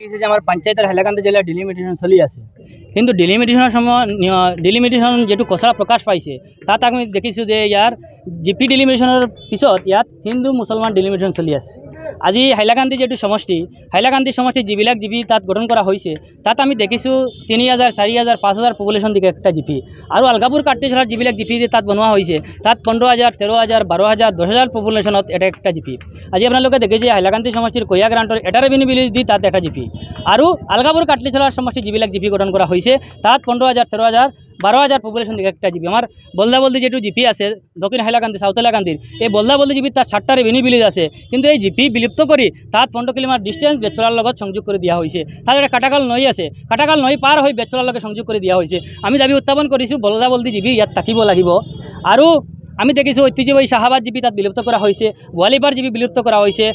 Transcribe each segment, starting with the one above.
যে আমাৰ পঞ্চায়েতেৰ হাইলাকান্দি জেলাৰ ডিলিমিটেশন চলি আছে, কিন্তু ডিলিমিটেশনেৰ সময় ডিলিমিটেশন যেটু কচৰা প্ৰকাশ পাইছে তাত আমি দেখিছোঁ যে ইয়াৰ জিপি ডিলিমিটেশনের পিছত ইয়াত হিন্দু মুসলমান ডিলিমিটেশন চলি আছে। আজি হাইলাকান্দি যেটু সমষ্টি, হাইলাকান্দি সমষ্টি যিবিলাক জিপি তাত গঠন করা হয়েছে তাত আমি দেখিছোঁ 3000, 4000, 5000 পপুলেশন দিকে একটা জিপি, আৰু আলগাপুৰ কাট্টিছৰাত যিবিলাক জিপি তাত বনোৱা হৈছে তাত 15000, 13000, 12000, 10000 পপুলেশনত এটা একটা জিপি। আজি আপোনালোকে দেখে যে হাইলাকান্দি সমষ্টিৰ কয়া গ্ৰান্টৰ এটা ৰেভিনিউ বিল দি তাত এটা জিপি, আৰু আলগাপুৰ কাট্টিছৰাৰ সমষ্টি যিবিলাক জিপি গঠন করা হয়েছে তাত 15000, 13000, 12000 পপুলেশন দিকে একটা জিপি। আমার বলদা যেটু জিপি আছে দক্ষিণ হাইলাকান্দি সাউথ হাইলাকান্দির এই বলদা জিপি তার 7টা রেভিনিউ ভিলেজ আছে, কিন্তু এই জিপি বিলুপ্ত করে তাত 15 কিলোমিটার ডিস্টেন্স বেচলার লগত সংযোগ করে দিয়া হয়েছে। তার একটা কাটাকাল নৈ আছে, কাটাকাল নৈ পার হয়ে বেচলার লগে সংযোগ করে দিয়া হয়েছে। আমি দাবি উত্থাপন করেছো বলদা জিপি ইয়াত থাকিব লাগিব। আৰু আমি দেখিছোঁ ঐতিহ্যবাহী শাহাবাদ জিপি তাত বিলুপ্ত কৰা হয়েছে, গোৱালিপাৰ জিপি বিলুপ্ত কৰা হয়েছে,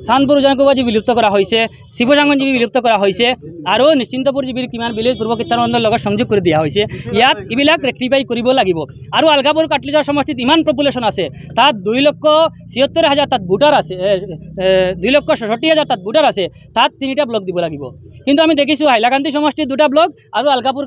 চান্দপুৰ উজানকোবা জিপি বিলুপ্ত কৰা হয়েছে, শিৱসাংগন জিপি বিলুপ্ত কৰা হয়েছে, আৰু নিশ্চিন্তপুৰ জিপিৰ কিমান বিলেজ পূৰ্ব কীৰ্তনখণ্ডৰ লগত সংযোগ কৰি দিয়া হৈছে। ইয়াত এইবিলাক ৰেক্টিফাই কৰিব লাগিব। আৰু আলগাপুৰ কাটলিছাৰ সমষ্টিত ইমান পপুলেশ্যন আছে, তাত 2,76,000 তাত ভোটাৰ আছে, 2,66,000 তাত ভোটাৰ আছে, তাত 3টা ব্লক দিব লাগিব। কিন্তু আমি দেখিছোঁ হাইলাকান্দি সমষ্টিত 2টা ব্লক আৰু আলগাপুৰ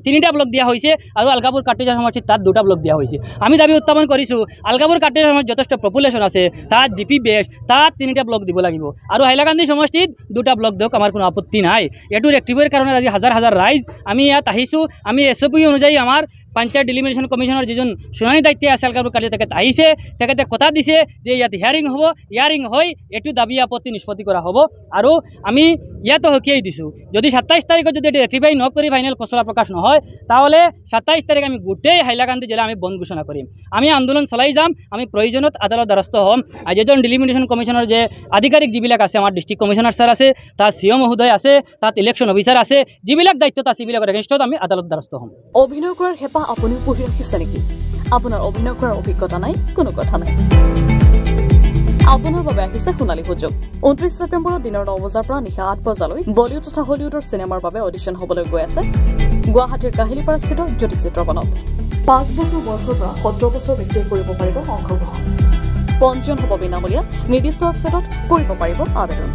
3টা ব্লক দিয়া হৈছে, আৰু আলগাপুৰ কাটলিছাৰ সমষ্টিত তাত 2টা ব্লক দিয়া হৈছে। আমি দাবি উত্থাপন কৰিছোঁ আলগাপুৰ কাটলিছাৰ সমষ্টিত যথেষ্ট পপুলেশ্যন আছে, তাত জিপি বেছ, তাত 3টা ব্লক দিব লাগিব, আৰু হাইলাকান্দি সমষ্টিত 2টা ব্লক দিয়ক, আমাৰ কোনো আপত্তি নাই। এইটো ৰেক্টিফাইৰ কাৰণে আজি হাজাৰ হাজাৰ ৰাইজ আমি ইয়াত আহিছোঁ। আমি SOP অনুযায়ী আমাৰ পঞ্চায়ত ডিলিমিটেশন কমিশনের যেজন শুনানি দায়িত্বে আছে আলগাপুর কালি তেখেত আহিছে, তেখেতে কথা দিছে যে ইয়াত হিয়ারিং হয় এটু দাবি আপত্তি নিষ্পত্তি করা হব। আৰু আমি ইয়াতো হকিয়াই দিছোঁ যদি 27 তারিখে যদি এটি রেক্টিফাই নকরি ফাইনাল খসড়া প্রকাশ নহয় তাহলে 27 তারিখ আমি গোটেই হাইলাকান্দি জেলা আমি বন্ধ ঘোষণা করিম। আমি আন্দোলন চলাই যাম, আমি প্রয়োজনত আদালত দ্বারস্থ হম। আর যেজন ডিলিমিটেশন কমিশনের যে আধিকারিক যিবিলাক আছে, আমার ডিস্ট্রিক্ট কমিশনার স্যার আছে, তাত CO মহোদয় আছে, তাত ইলেকশন অফিসার আছে, যিবিলাক দায়িত্বত আছে সেইবিলাকৰ এগেইনষ্টত আমি আদালত দ্বাৰস্থ হম। অভিনয় কৰাৰ হেঁপাহ আপুনি পঢ়ি ৰাখিছে নেকি? আপোনাৰ অভিনয় কৰাৰ অভিজ্ঞতা নাই? কোনো কথা নাই, আপোনাৰ বাবে আহিছে সোণালী সুযোগ। 29 ছেপ্টেম্বৰত দিনৰ 9 বজাৰ পৰা নিশা 8 বজালৈ বলিউড তথা হলিউডৰ চিনেমাৰ বাবে অডিশ্যন হ'বলৈ গৈ আছে গুৱাহাটীৰ কাহিলীপাৰাস্থিত জ্যোতি চিত্ৰবনত। 5 বছৰ বয়সৰ পৰা 70 বছৰ ব্যক্তিয়ে কৰিব পাৰিব অংশগ্ৰহণ। পঞ্জীয়ন হ'ব বিনামূলীয়া, নিৰ্দিষ্ট ৱেবছাইটত কৰিব পাৰিব আবেদন।